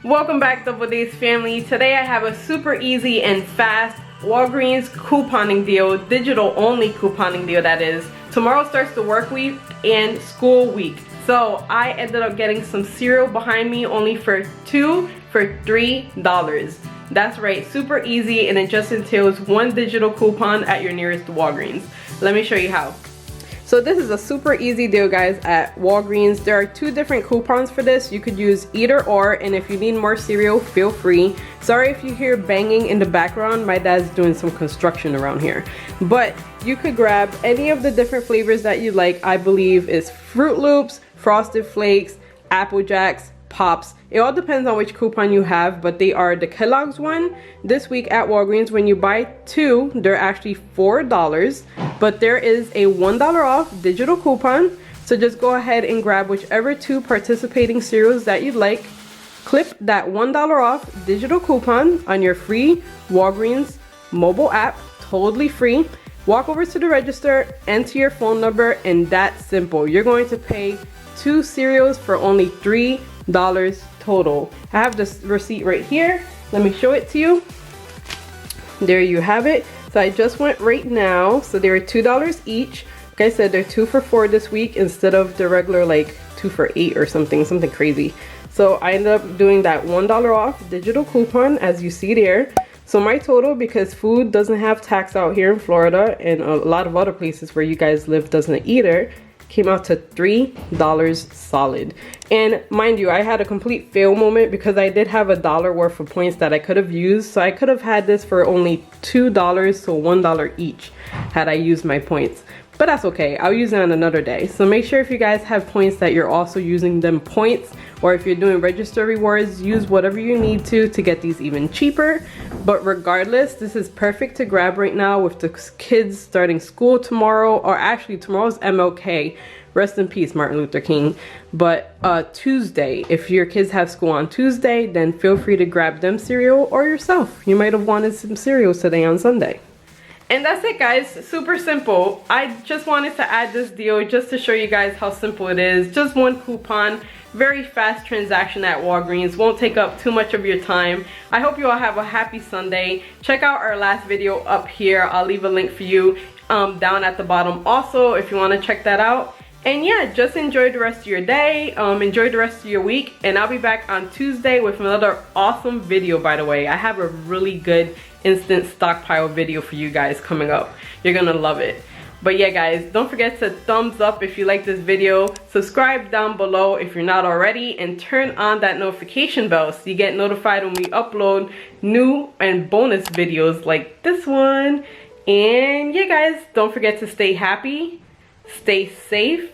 Welcome back, Double Days family. Today I have a super easy and fast Walgreens couponing deal, digital only couponing deal that is. Tomorrow starts the work week and school week. So I ended up getting some cereal behind me only for $3. That's right, super easy, and it just entails one digital coupon at your nearest Walgreens. Let me show you how. So this is a super easy deal, guys, at Walgreens. There are two different coupons for this. You could use either or, and if you need more cereal, feel free. Sorry if you hear banging in the background. My dad's doing some construction around here. But you could grab any of the different flavors that you like. I believe is Fruit Loops, Frosted Flakes, Apple Jacks, Pops. It all depends on which coupon you have, but they are the Kellogg's one. This week at Walgreens, when you buy two, they're actually $4, but there is a $1 off digital coupon. So just go ahead and grab whichever two participating cereals that you'd like. Clip that $1 off digital coupon on your free Walgreens mobile app, totally free. Walk over to the register, enter your phone number, and that's simple. You're going to pay two cereals for only $3 total. I have this receipt right here. Let me show it to you. There you have it. So I just went right now. So they were $2 each. Like I said, they're 2 for $4 this week instead of the regular like 2 for $8 or something crazy. So I ended up doing that $1 off digital coupon as you see there. So my total, because food doesn't have tax out here in Florida and a lot of other places where you guys live doesn't either, came out to $3 solid. And mind you, I had a complete fail moment because I did have $1 worth of points that I could have used. So I could have had this for only $2, so $1 each had I used my points. But that's okay, I'll use it on another day. So make sure if you guys have points that you're also using them points, or if you're doing register rewards, use whatever you need to get these even cheaper. But regardless, this is perfect to grab right now with the kids starting school tomorrow, or actually tomorrow's MLK. Rest in peace, Martin Luther King. But Tuesday, if your kids have school on Tuesday, then feel free to grab them cereal or yourself. You might have wanted some cereal today on Sunday. And that's it, guys. Super simple. I just wanted to add this deal just to show you guys how simple it is. Just one coupon, very fast transaction at Walgreens. Won't take up too much of your time. I hope you all have a happy Sunday. Check out our last video up here. I'll leave a link for you down at the bottom also if you want to check that out. And yeah, just enjoy the rest of your day, enjoy the rest of your week, and I'll be back on Tuesday with another awesome video. By the way, I have a really good instant stockpile video for you guys coming up. You're gonna love it. But yeah, guys, don't forget to thumbs up if you like this video, subscribe down below if you're not already, and turn on that notification bell so you get notified when we upload new and bonus videos like this one. And yeah, guys, don't forget to stay happy, stay safe,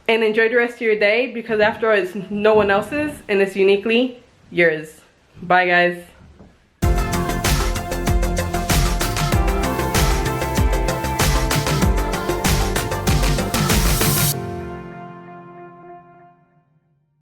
and enjoy the rest of your day, because after all, it's no one else's and it's uniquely yours. Bye, guys.